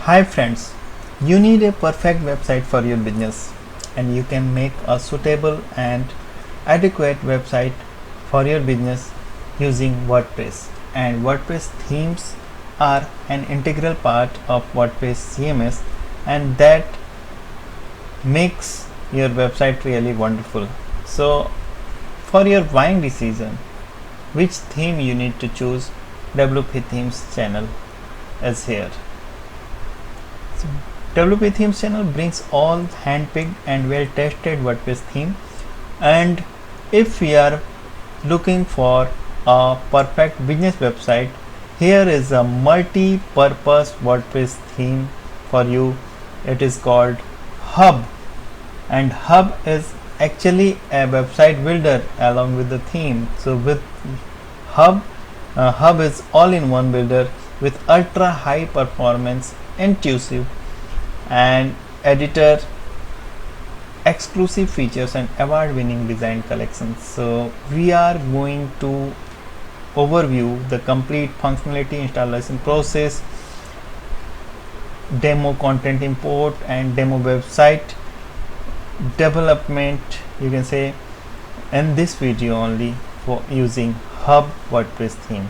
Hi friends, you need a perfect website for your business and you can make a suitable and adequate website for your business using WordPress, and WordPress themes are an integral part of WordPress CMS, and that makes your website really wonderful. So for your buying decision which theme you need to choose, WP Themes channel is here. So WP Themes channel brings all hand-picked and well-tested WordPress theme, and if we are looking for a perfect business website, here is a multi-purpose WordPress theme for you. It is called Hub, and Hub is actually a website builder along with the theme. So with Hub, Hub is all-in-one builder with ultra high performance, intuitive and editor exclusive features and award-winning design collections. So we are going to overview the complete functionality, installation process, demo content import and demo website development, you can say, in this video only for using Hub WordPress theme.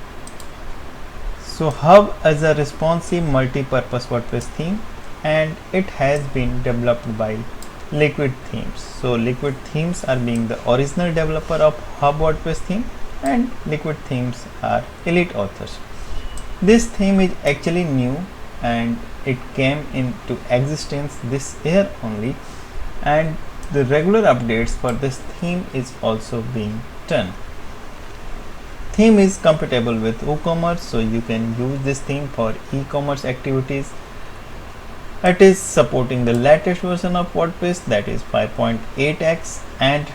So Hub is a responsive multi-purpose WordPress theme and it has been developed by Liquid Themes. So Liquid Themes are being the original developer of Hub WordPress theme, and Liquid Themes are elite authors. This theme is actually new and it came into existence this year only, and the regular updates for this theme is also being done. Theme is compatible with WooCommerce, so you can use this theme for e-commerce activities. It is supporting the latest version of WordPress, that is 5.8x, and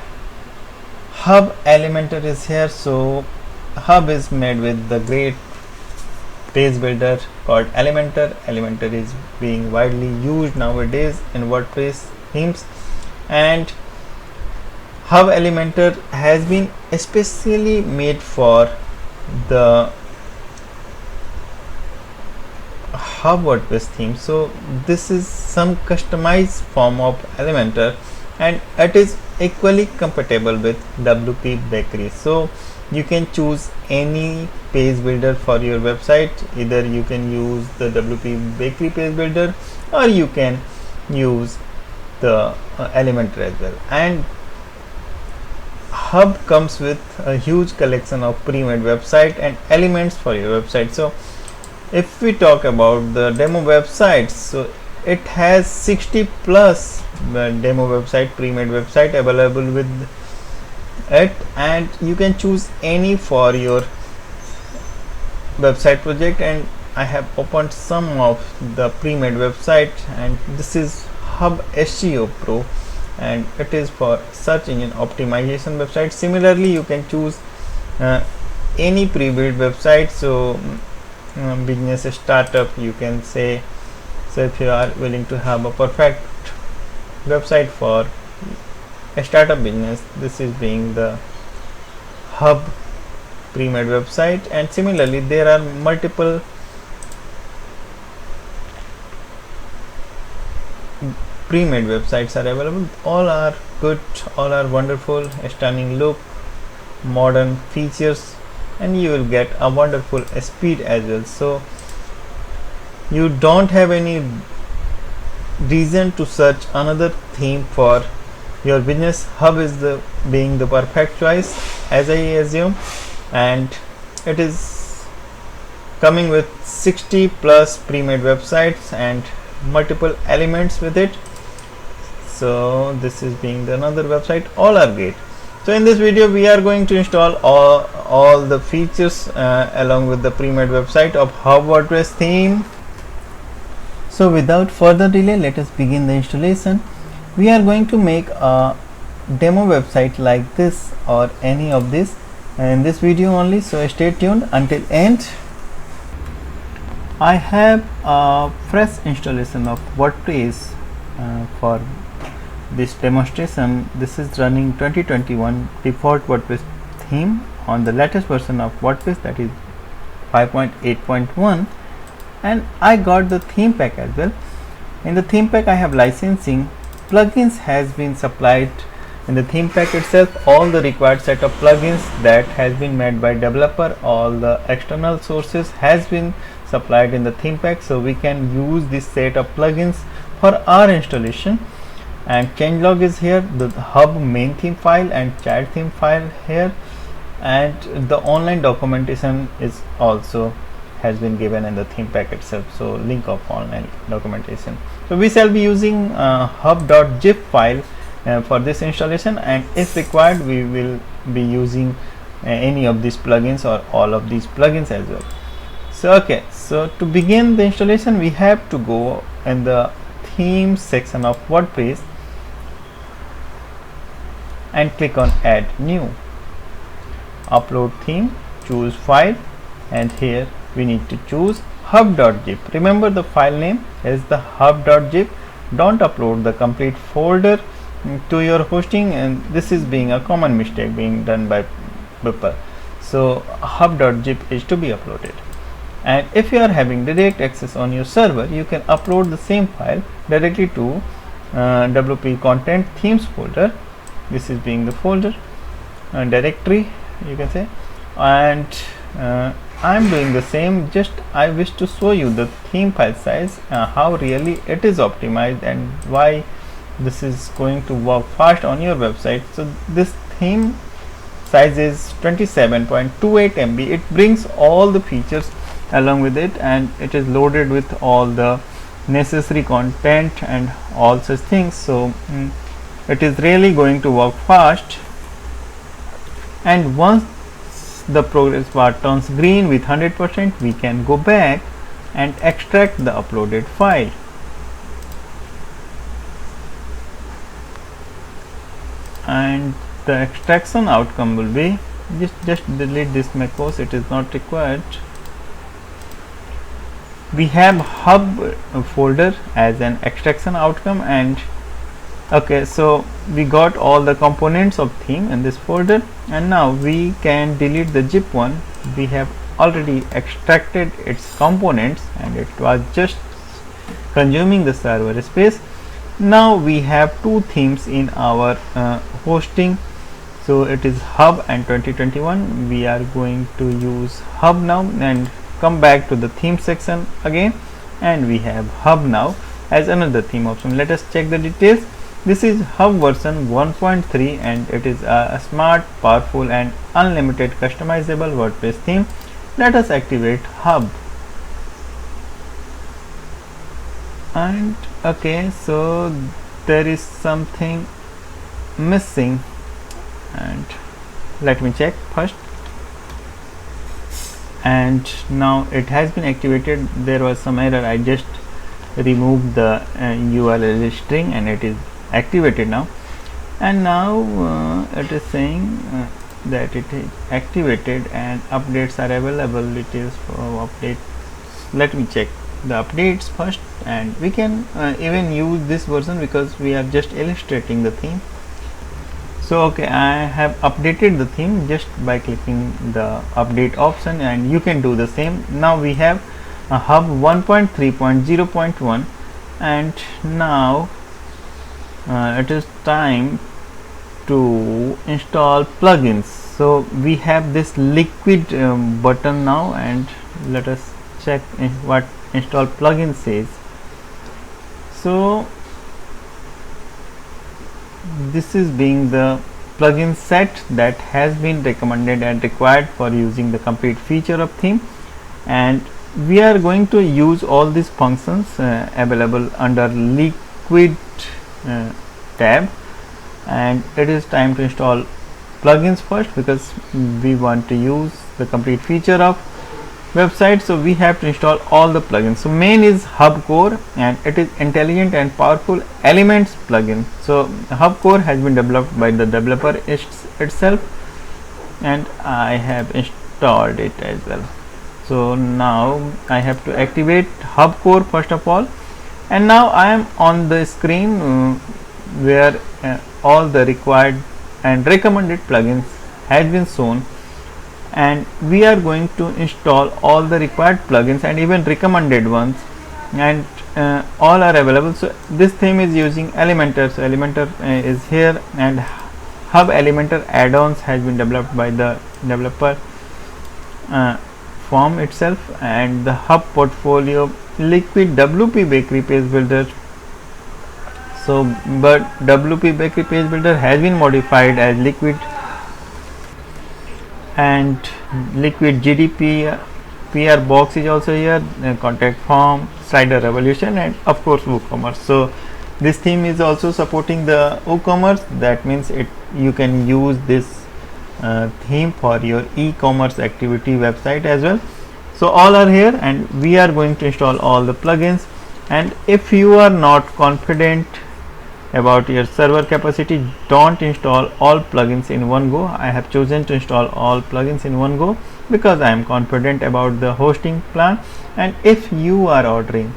Hub Elementor is here. So Hub is made with the great page builder called Elementor. Elementor is being widely used nowadays in WordPress themes, and Hub Elementor has been especially made for the Hub WordPress theme. So this is some customized form of Elementor and it is equally compatible with WP Bakery. So you can choose any page builder for your website. Either you can use the WP Bakery page builder or you can use the Elementor as well. And Hub comes with a huge collection of pre-made website and elements for your website. So if we talk about the demo websites, so it has 60 plus demo website, pre-made website available with it, and you can choose any for your website project. And I have opened some of the pre-made website, and this is Hub SEO Pro, and it is for search engine optimization website. Similarly, you can choose any pre-built website. So business startup, you can say. So if you are willing to have a perfect website for a startup business, this is being the Hub pre-made website. And similarly, there are multiple pre-made websites are available. All are good, all are wonderful, a stunning look, modern features, and you will get a wonderful speed as well. So you don't have any reason to search another theme for your business. Hub is being the perfect choice, as I assume, and it is coming with 60 plus pre-made websites and multiple elements with it. So this is being the another website. All are great. So in this video we are going to install all the features along with the pre-made website of Hub WordPress theme. So without further delay, let us begin the installation. We are going to make a demo website like this or any of this in this video only, so stay tuned until end. I have a fresh installation of WordPress for this demonstration. This is running 2021 default WordPress theme on the latest version of WordPress, that is 5.8.1, and I got the theme pack as well. In the theme pack I have licensing, plugins has been supplied in the theme pack itself, all the required set of plugins that has been made by developer, all the external sources has been supplied in the theme pack, so we can use this set of plugins for our installation. And changelog is here, the hub main theme file and chat theme file here, and the online documentation is also has been given in the theme pack itself, so link of online documentation. So we shall be using hub.zip file for this installation, and if required we will be using any of these plugins or all of these plugins as well. So okay, so to begin the installation we have to go in the theme section of WordPress and click on add new, upload theme, choose file, and here we need to choose hub.zip. Remember the file name is the hub.zip. Don't upload the complete folder to your hosting, and this is being a common mistake being done by people. So hub.zip is to be uploaded, and if you are having direct access on your server you can upload the same file directly to WP content themes folder. This is being the folder directory you can say, and I am doing the same. Just I wish to show you the theme file size, how really it is optimized and why this is going to work fast on your website. So this theme size is 27.28 MB. It brings all the features along with it, and it is loaded with all the necessary content and all such things. So it is really going to work fast, and once the progress bar turns green with 100%, we can go back and extract the uploaded file. And the extraction outcome will be just delete this macros, it is not required. We have hub folder as an extraction outcome, and okay, so we got all the components of theme in this folder, and now we can delete the zip one. We have already extracted its components and it was just consuming the server space. Now we have two themes in our hosting, so it is hub and 2021. We are going to use hub now and come back to the theme section again, and we have hub now as another theme option. Let us check the details. This is hub version 1.3 and it is a smart, powerful and unlimited customizable WordPress theme. Let us activate hub. And okay, so there is something missing, and let me check first. And now it has been activated. There was some error. I just removed the URL string and it is activated now, and now it is saying that it is activated and updates are available. It is for update. Let me check the updates first, and we can even use this version because we are just illustrating the theme. So okay, I have updated the theme just by clicking the update option, and you can do the same. Now we have a hub 1.3.0.1, and now it is time to install plugins. So we have this liquid button now, and let us check what install plugin says. So this is being the plugin set that has been recommended and required for using the complete feature of theme, and we are going to use all these functions available under liquid tab, and it is time to install plugins first because we want to use the complete feature of website. So we have to install all the plugins. So main is hub core, and it is intelligent and powerful elements plugin. So hub core has been developed by the developer itself, and I have installed it as well. So now I have to activate hub core first of all, and now I am on the screen where all the required and recommended plugins has been shown, and we are going to install all the required plugins and even recommended ones, and all are available. So this theme is using Elementor, so Elementor is here, and Hub Elementor add-ons has been developed by the developer form itself, and the Hub portfolio Liquid WP Bakery page builder. So but WP Bakery page builder has been modified as Liquid, and Liquid GDP PR box is also here, contact form, slider revolution, and of course WooCommerce. So this theme is also supporting the WooCommerce. That means you can use this theme for your e-commerce activity website as well. So all are here, and we are going to install all the plugins. And if you are not confident about your server capacity, don't install all plugins in one go. I have chosen to install all plugins in one go because I am confident about the hosting plan. And if you are ordering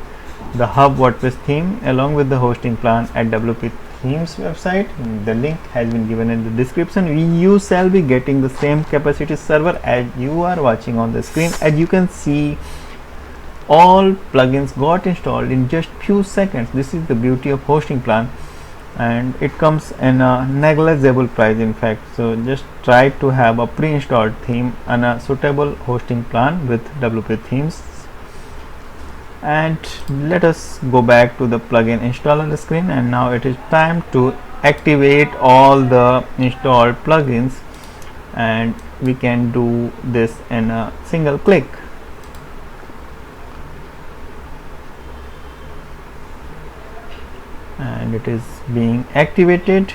the Hub WordPress theme along with the hosting plan at WP Themes website, the link has been given in the description, you shall be getting the same capacity server as you are watching on the screen. As you can see, all plugins got installed in just few seconds. This is the beauty of hosting plan, and it comes in a negligible price in fact. So just try to have a pre-installed theme and a suitable hosting plan with WP Themes. And let us go back to the plugin installer screen, and now it is time to activate all the installed plugins, and we can do this in a single click. And it is being activated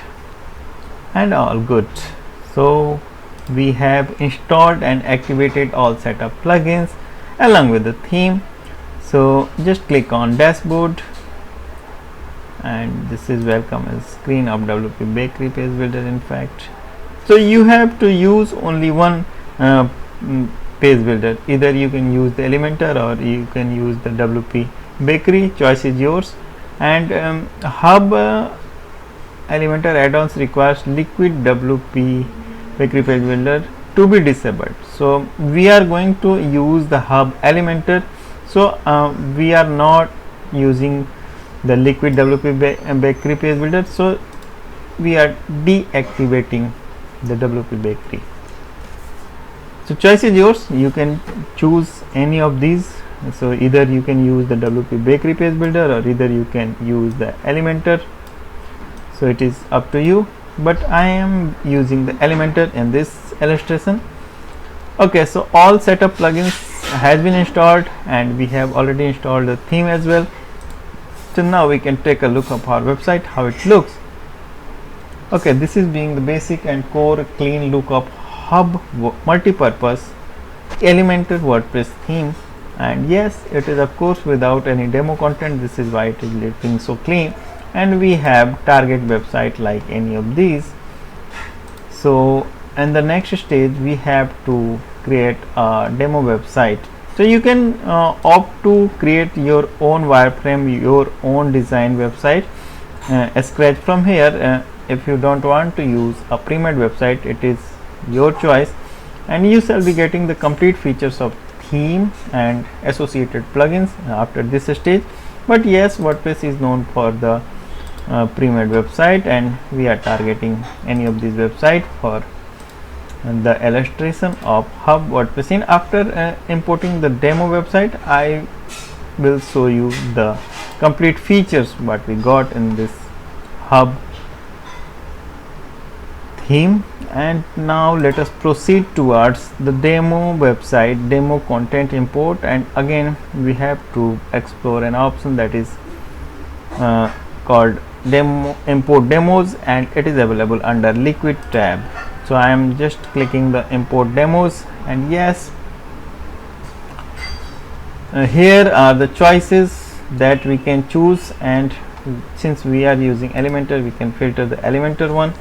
and all good. So we have installed and activated all setup plugins along with the theme. So just click on dashboard, and this is welcome as screen of WP Bakery page builder in fact. So you have to use only one page builder. Either you can use the Elementor or you can use the WP Bakery, choice is yours. And Hub Elementor add-ons requires Liquid WP Bakery page builder to be disabled. So we are going to use the Hub Elementor. So we are not using the Liquid WP Bakery page builder, so we are deactivating the WP Bakery. So choice is yours, you can choose any of these. So either you can use the WP Bakery page builder or either you can use the Elementor. So it is up to you, but I am using the Elementor in this illustration. Okay, so all setup plugins has been installed, and we have already installed the theme as well. So now we can take a look of our website, how it looks. Okay, this is being the basic and core clean look of Hub multi-purpose Elementor WordPress theme. And yes, it is of course without any demo content. This is why it is looking so clean, and we have target website like any of these. So in the next stage we have to create a demo website. So you can opt to create your own wireframe, your own design website, scratch from here. If you don't want to use a pre-made website, it is your choice, and you shall be getting the complete features of theme and associated plugins after this stage. But yes, WordPress is known for the pre-made website, and we are targeting any of these websites for the illustration of Hub WordPress. In after importing the demo website, I will show you the complete features what we got in this Hub theme. And now let us proceed towards the demo website, demo content import. And again we have to explore an option that is called demo import demos, and it is available under Liquid tab. So I am just clicking the import demos, and yes, here are the choices that we can choose, and since we are using Elementor, we can filter the Elementor one.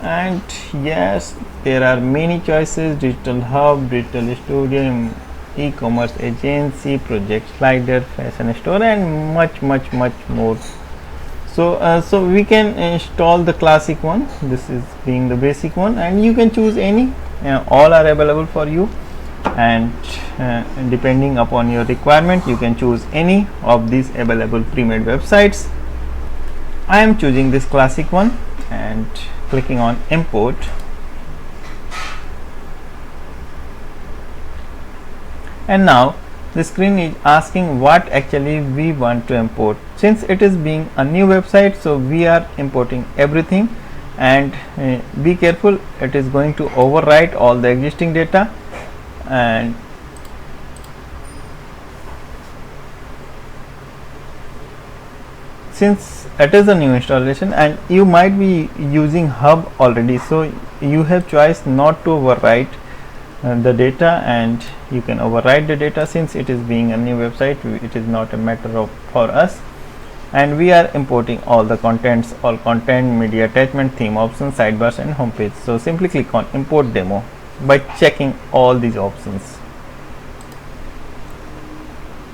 And yes, there are many choices: Digital Hub, Digital Studio, e-commerce agency, project slider, fashion store, and much more. So we can install the classic one. This is being the basic one, and you can choose any all are available for you, and depending upon your requirement you can choose any of these available pre-made websites. I am choosing this classic one and clicking on import. And now the screen is asking what actually we want to import. Since it is being a new website, so we are importing everything, and be careful, it is going to overwrite all the existing data. And since it is a new installation and you might be using Hub already, so you have choice not to overwrite the data, and you can overwrite the data. Since it is being a new website, it is not a matter of for us, and we are importing all the contents, all content, media attachment, theme options, sidebars and homepage. So simply click on import demo by checking all these options.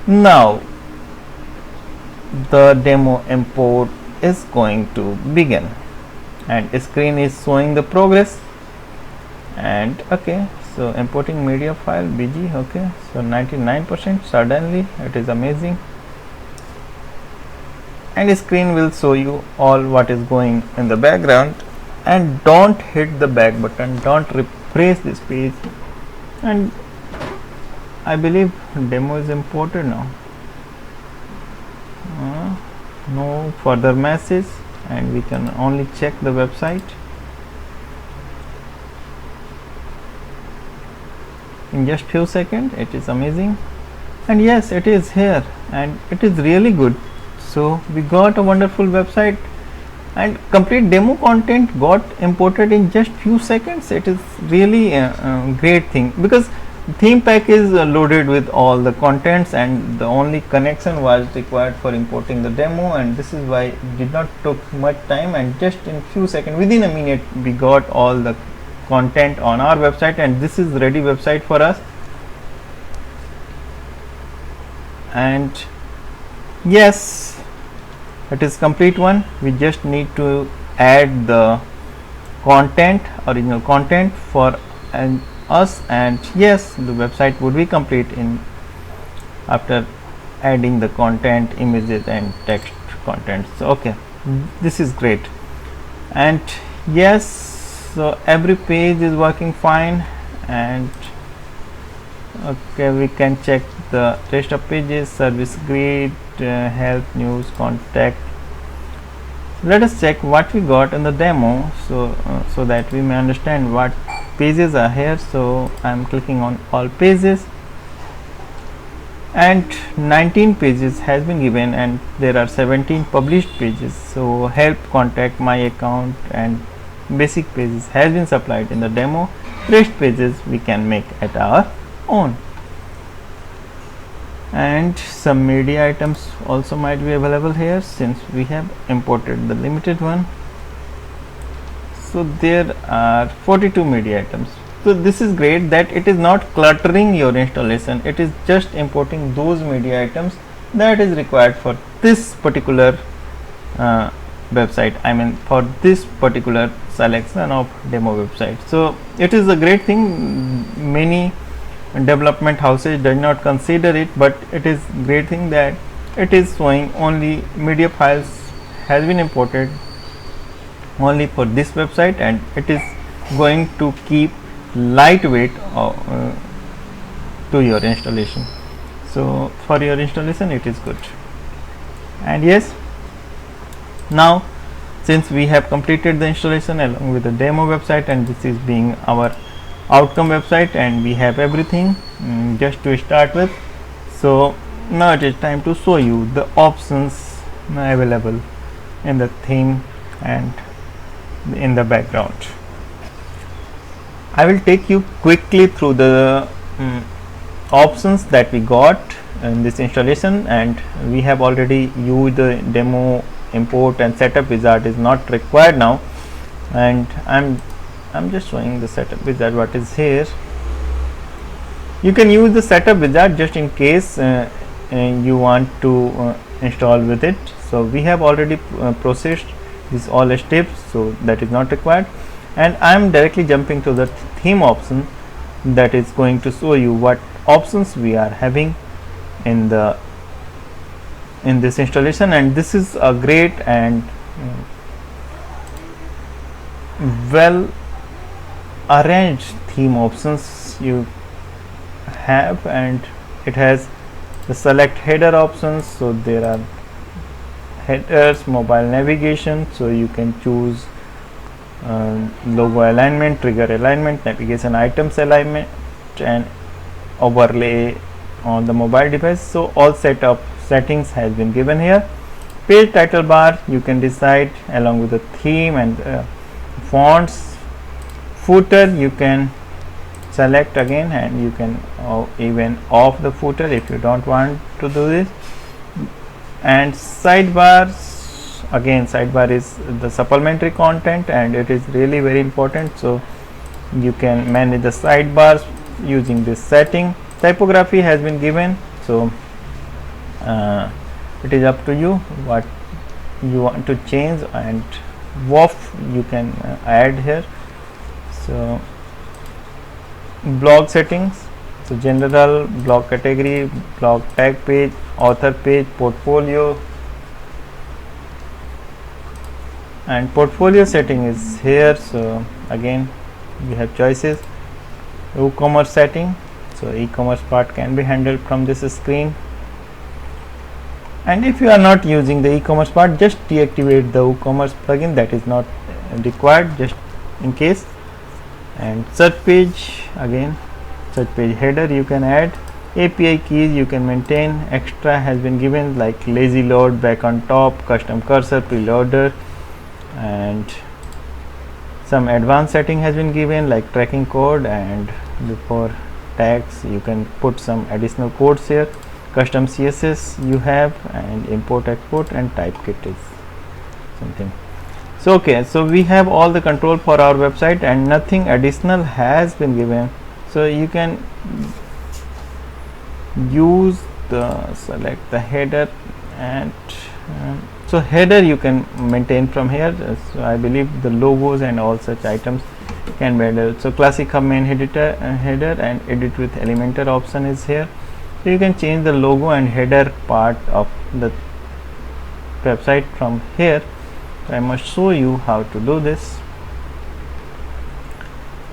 Now the demo import is going to begin, and a screen is showing the progress. And okay, so importing media file BG, okay, so 99%, suddenly it is amazing. And the screen will show you all what is going in the background. And don't hit the back button, don't refresh this page, and I believe demo is imported now. No further message, and we can only check the website. In just few seconds, it is amazing. And yes, it is here, and it is really good. So we got a wonderful website, and complete demo content got imported in just few seconds. It is really a great thing, because theme pack is loaded with all the contents, and the only connection was required for importing the demo, and this is why it did not took much time, and just in few seconds, within a minute, we got all the content on our website, and this is ready website for us. And yes, it is complete one. We just need to add the content, original content for us, and yes, the website would be complete in after adding the content, images and text content. So okay, this is great. And yes, so every page is working fine, and okay, we can check the rest of pages, service grid, help, news, contact. Let us check what we got in the demo, so that we may understand what pages are here. So I am clicking on all pages, and 19 pages has been given, and there are 17 published pages. So help, contact, my account and basic pages has been supplied in the demo. Rest pages we can make at our own. And some media items also might be available here, since we have imported the limited one. So there are 42 media items. So this is great that it is not cluttering your installation, it is just importing those media items that is required for this particular website, I mean for this particular selection of demo website. So it is a great thing. Many development houses does not consider it, but it is great thing that it is showing only media files has been imported only for this website, and it is going to keep lightweight to your installation. So for your installation it is good. And yes, now since we have completed the installation along with the demo website, and this is being our outcome website, and we have everything just to start with. So now it is time to show you the options available in the theme and in the background. I will take you quickly through the options that we got in this installation, and we have already used the demo. Import and setup wizard is not required now, and I'm just showing the setup wizard what is here. You can use the setup wizard just in case you want to install with it. So we have already processed these all steps, so that is not required. and I am directly jumping to the theme option that is going to show you what options we are having in this installation. And this is a great and well arranged theme options you have, and it has the select header options. So there are headers, mobile navigation, so you can choose logo alignment, trigger alignment, navigation items alignment, and overlay on the mobile device. So all settings has been given here. Page title bar you can decide along with the theme and fonts. Footer you can select again, and you can even off the footer if you don't want to do this. And sidebars, again sidebar is the supplementary content and it is really very important, so you can manage the sidebars using this setting. Typography has been given, so it is up to you what you want to change, and WOF you can add here. So blog settings, so general, blog category, blog tag page, author page, portfolio, and portfolio setting is here. So again we have choices. WooCommerce setting, so e-commerce part can be handled from this screen, and if you are not using the e-commerce part, just deactivate the WooCommerce plugin, that is not required, just in case. And search page, again search page header you can add. API keys you can maintain. Extra has been given like lazy load, back on top, custom cursor, preloader, and some advanced setting has been given like tracking code, and before tags you can put some additional codes here. Custom CSS you have, and import export, and typekit is something. So okay, so we have all the control for our website and nothing additional has been given. So you can use the select the header, and so header you can maintain from here. So I believe the logos and all such items can be added. So classic hub main header and edit with Elementor option is here. So you can change the logo and header part of the website from here. So I must show you how to do this.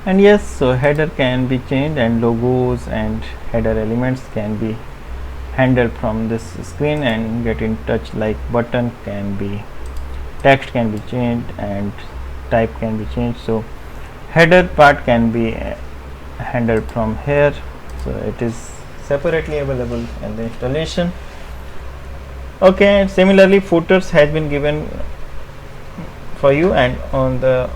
And yes, so header can be changed, and logos and header elements can be handled from this screen, and get in touch like button can be, text can be changed, and type can be changed. So header part can be handled from here, so it is separately available in the installation. Okay, and similarly footers has been given for you, and on the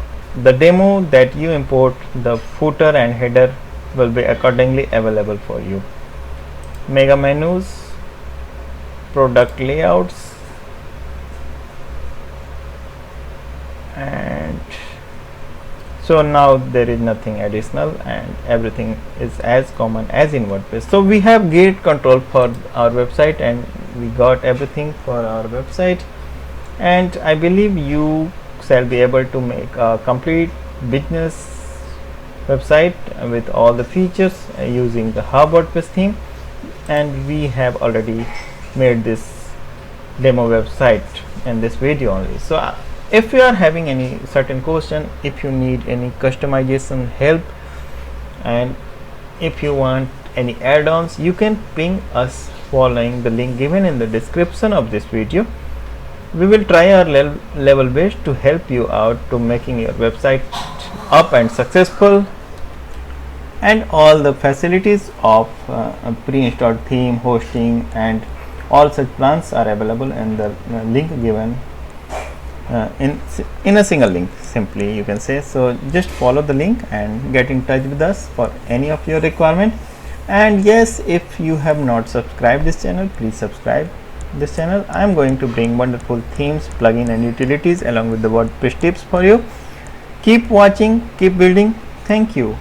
demo that you import, the footer and header will be accordingly available for you. Mega menus, product layouts, and so now there is nothing additional and everything is as common as in WordPress. So we have great control for our website, and we got everything for our website, and I believe you shall be able to make a complete business website with all the features using the Hub WordPress theme. And we have already made this demo website in this video only. So if you are having any certain question, if you need any customization help, and if you want any add-ons, you can ping us following the link given in the description of this video. We will try our level best to help you out to making your website up and successful. And all the facilities of a pre-installed theme, hosting, and all such plans are available in the link given in a single link, simply you can say. So just follow the link and get in touch with us for any of your requirement. And yes, if you have not subscribed this channel, please subscribe this channel. I am going to bring wonderful themes, plugin, and utilities along with the WordPress tips for you. Keep watching, keep building. Thank you.